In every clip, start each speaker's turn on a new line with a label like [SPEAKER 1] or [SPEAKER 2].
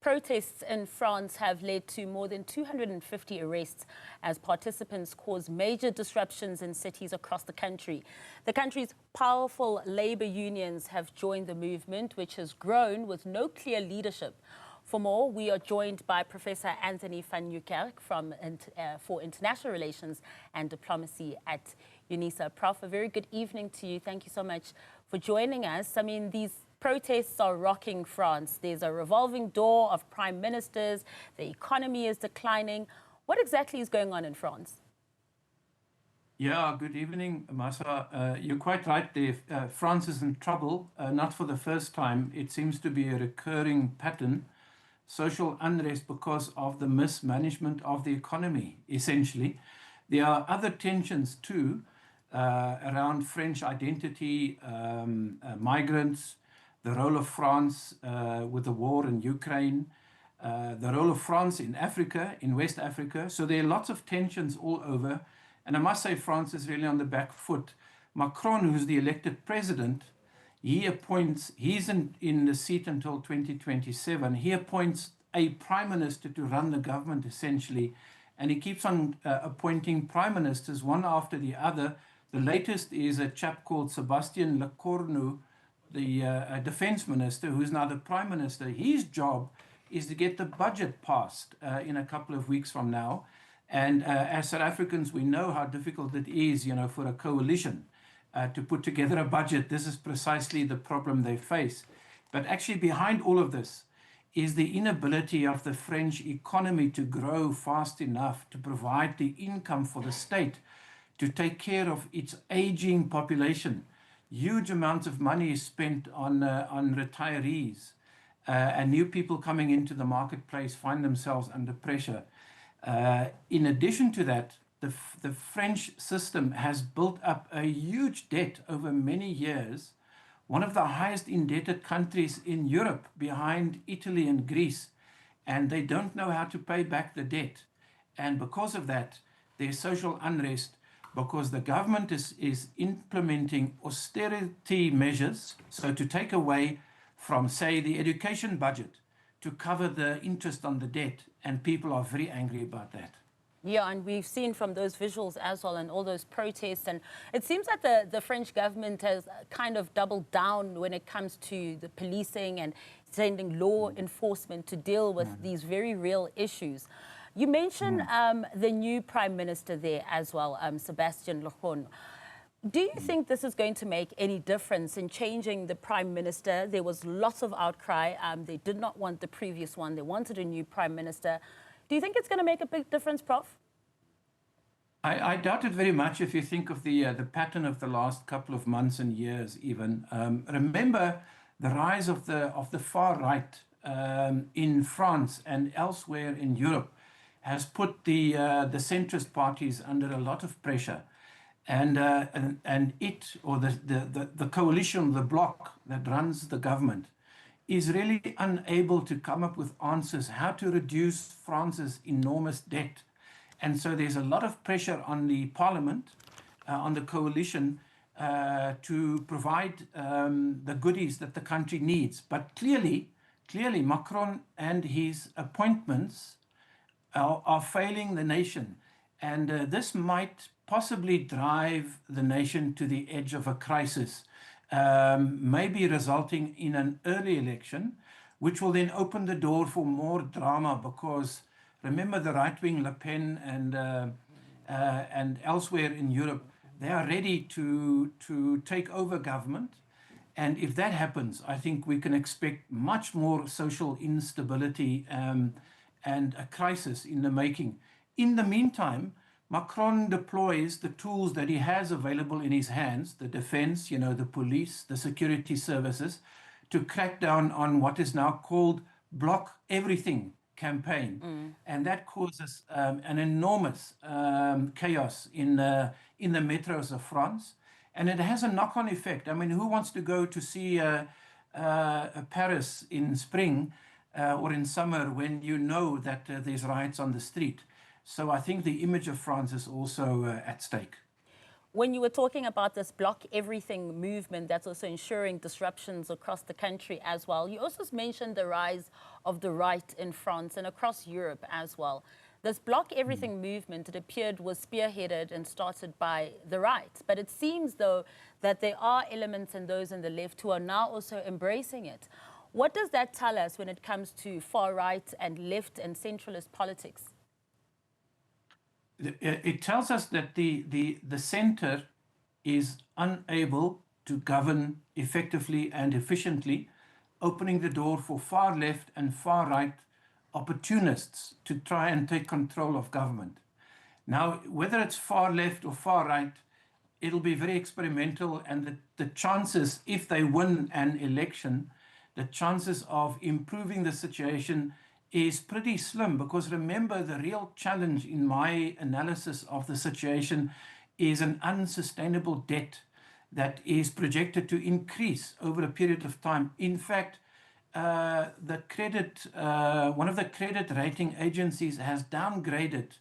[SPEAKER 1] Protests in France have led to more than 250 arrests as participants cause major disruptions in cities across the country. The country's powerful labor unions have joined the movement, which has grown with no clear leadership. For more, we are joined by Professor Anthoni van Nieuwkerk for International Relations and Diplomacy at Unisa. Prof, a very good evening to you. Thank you so much for joining us. I mean, these protests are rocking France. There's a revolving door of prime ministers. The economy is declining. What exactly is going on in France?
[SPEAKER 2] Yeah, good evening, Masa. You're quite right there. France is in trouble, not for the first time. It seems to be a recurring pattern. Social unrest because of the mismanagement of the economy, essentially. There are other tensions too around French identity, migrants, the role of France with the war in Ukraine, the role of France in Africa, in West Africa. So there are lots of tensions all over. And I must say France is really on the back foot. Macron, who's the elected president, he's in the seat until 2027. He appoints a prime minister to run the government, essentially. And he keeps on appointing prime ministers one after the other. The latest is a chap called Sébastien Lecornu, the defense minister, who's now the prime minister. His job is to get the budget passed in a couple of weeks from now. And as South Africans, we know how difficult it is, for a coalition to put together a budget. This is precisely the problem they face. But actually behind all of this is the inability of the French economy to grow fast enough to provide the income for the state to take care of its aging population. Huge amounts of money is spent on retirees, and new people coming into the marketplace find themselves under pressure. In addition to that, the French system has built up a huge debt over many years, one of the highest indebted countries in Europe behind Italy and Greece, and they don't know how to pay back the debt. And because of that, there's social unrest because the government is implementing austerity measures, so to take away from, say, the education budget to cover the interest on the debt, and people are very angry about that.
[SPEAKER 1] Yeah, and we've seen from those visuals as well and all those protests, and it seems that the French government has kind of doubled down when it comes to the policing and sending law enforcement to deal with these very real issues. You mentioned the new prime minister there as well, Sébastien Lecornu. Do you think this is going to make any difference in changing the prime minister? There was lots of outcry. They did not want the previous one. They wanted a new prime minister. Do you think it's going to make a big difference, Prof?
[SPEAKER 2] I doubt it very much if you think of the pattern of the last couple of months and years even. Remember the rise of the far right in France and elsewhere in Europe has put the centrist parties under a lot of pressure. And the coalition, the bloc that runs the government, is really unable to come up with answers how to reduce France's enormous debt. And so there's a lot of pressure on the parliament, on the coalition, to provide the goodies that the country needs. But clearly, Macron and his appointments are failing the nation. And this might possibly drive the nation to the edge of a crisis, maybe resulting in an early election, which will then open the door for more drama because remember the right-wing Le Pen and elsewhere in Europe, they are ready to take over government. And if that happens, I think we can expect much more social instability and a crisis in the making. In the meantime, Macron deploys the tools that he has available in his hands, the defense, the police, the security services, to crack down on what is now called block everything campaign. And that causes an enormous chaos in the metros of France. And it has a knock-on effect. I mean, who wants to go to see Paris in spring or in summer when you know that there's riots on the street? So I think the image of France is also at stake.
[SPEAKER 1] when you were talking about this block everything movement that's also ensuring disruptions across the country as well, you also mentioned the rise of the right in France and across Europe as well. This block everything movement, it appeared, was spearheaded and started by the right. But it seems, though, that there are elements and those on the left who are now also embracing it. What does that tell us when it comes to far right and left and centralist politics?
[SPEAKER 2] It tells us that the center is unable to govern effectively and efficiently, opening the door for far left and far right opportunists to try and take control of government. Now, whether it's far left or far right, it'll be very experimental, and the chances, if they win an election, the chances of improving the situation is pretty slim, because remember, the real challenge in my analysis of the situation is an unsustainable debt that is projected to increase over a period of time. In fact, one of the credit rating agencies has downgraded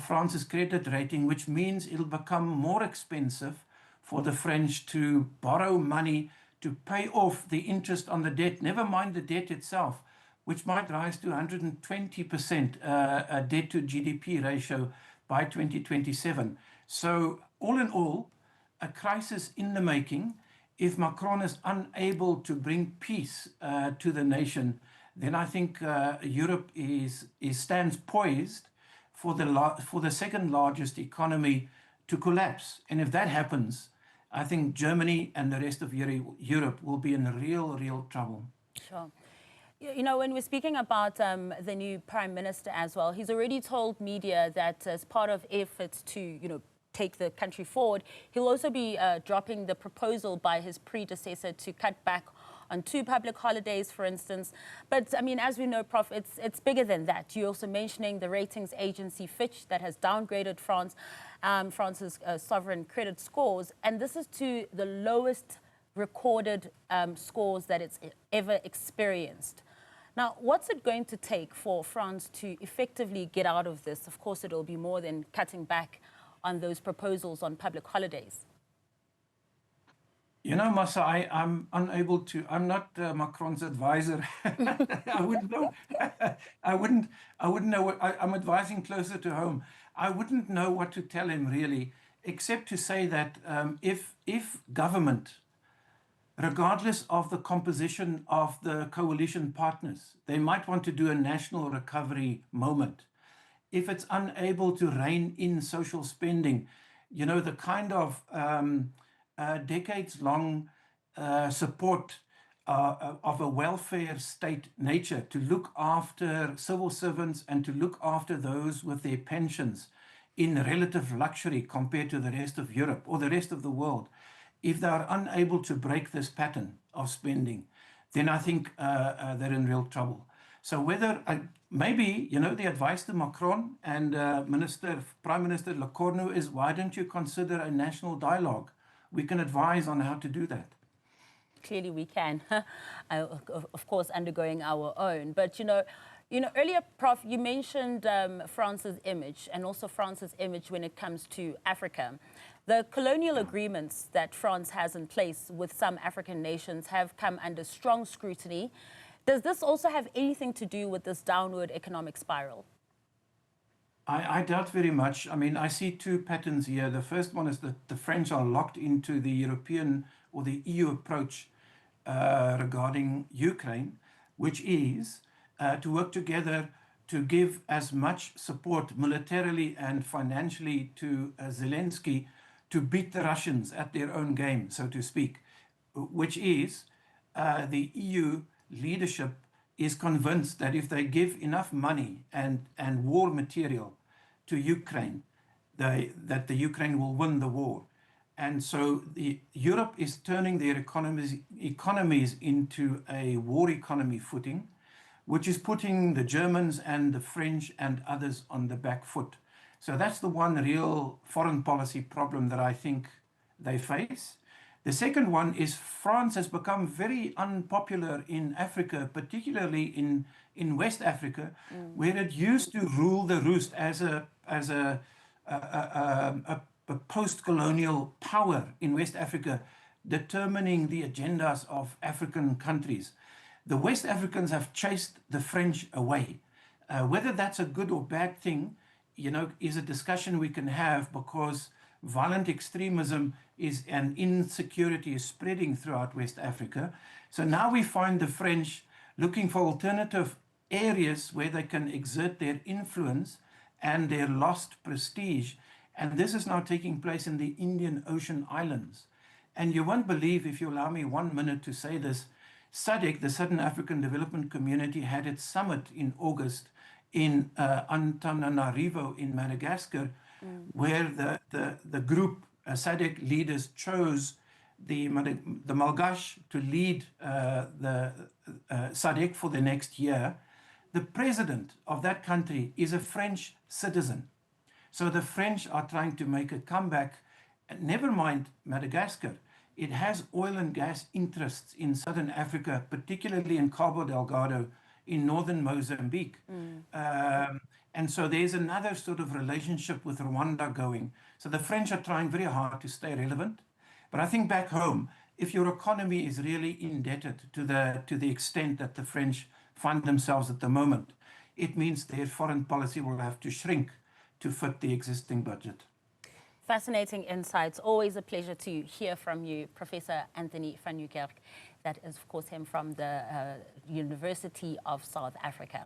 [SPEAKER 2] France's credit rating, which means it'll become more expensive for the French to borrow money to pay off the interest on the debt, never mind the debt itself, which might rise to 120% debt to GDP ratio by 2027. So all in all, a crisis in the making. If Macron is unable to bring peace to the nation, then I think Europe stands poised for the second largest economy to collapse. And if that happens, I think Germany and the rest of Europe will be in real trouble.
[SPEAKER 1] Sure. You know, when we're speaking about the new prime minister as well, he's already told media that as part of efforts to, take the country forward, he'll also be dropping the proposal by his predecessor to cut back on 2 public holidays, for instance. But, I mean, as we know, Prof, it's bigger than that. You're also mentioning the ratings agency Fitch that has downgraded France's sovereign credit scores, and this is to the lowest recorded scores that it's ever experienced. Now, what's it going to take for France to effectively get out of this? Of course, it'll be more than cutting back on those proposals on public holidays.
[SPEAKER 2] You know, Masa, I'm unable to. I'm not Macron's advisor. I wouldn't know. I wouldn't know what I'm advising closer to home. I wouldn't know what to tell him really, except to say that if government, regardless of the composition of the coalition partners, they might want to do a national recovery moment. If it's unable to rein in social spending, the kind of decades-long support of a welfare state nature to look after civil servants and to look after those with their pensions in relative luxury compared to the rest of Europe or the rest of the world, if they are unable to break this pattern of spending, then I think they're in real trouble. So whether, maybe, the advice to Macron and Prime Minister Le Cornu is, why don't you consider a national dialogue? We can advise on how to do that.
[SPEAKER 1] Clearly we can, of course, undergoing our own. But, earlier, Prof, you mentioned France's image and also France's image when it comes to Africa. The colonial agreements that France has in place with some African nations have come under strong scrutiny. Does this also have anything to do with this downward economic spiral?
[SPEAKER 2] I doubt very much. I mean, I see 2 patterns here. The first one is that the French are locked into the European or the EU approach regarding Ukraine, which is to work together to give as much support militarily and financially to Zelensky to beat the Russians at their own game, so to speak, which is the EU leadership is convinced that if they give enough money and war material to Ukraine, that the Ukraine will win the war. And so Europe is turning their economies into a war economy footing, which is putting the Germans and the French and others on the back foot. So that's the one real foreign policy problem that I think they face. The second one is France has become very unpopular in Africa, particularly in West Africa, where it used to rule the roost as a post-colonial power in West Africa, determining the agendas of African countries. The West Africans have chased the French away. Whether that's a good or bad thing, is a discussion we can have, because violent extremism and insecurity is spreading throughout West Africa. So now we find the French looking for alternative areas where they can exert their influence and their lost prestige. And this is now taking place in the Indian Ocean islands. And you won't believe, if you allow me 1 minute to say this, SADC, the Southern African Development Community, had its summit in August in Antananarivo in Madagascar, where the group, SADC leaders, chose the Malgache to lead the SADC for the next year. The president of that country is a French citizen. So the French are trying to make a comeback. Never mind Madagascar. It has oil and gas interests in Southern Africa, particularly in Cabo Delgado, in northern Mozambique. And so there's another sort of relationship with Rwanda going. So the French are trying very hard to stay relevant. But I think back home, if your economy is really indebted to the extent that the French find themselves at the moment, it means their foreign policy will have to shrink to fit the existing budget.
[SPEAKER 1] Fascinating insights. Always a pleasure to hear from you, Professor Anthoni van Nieuwkerk. That is, of course, him from the University of South Africa.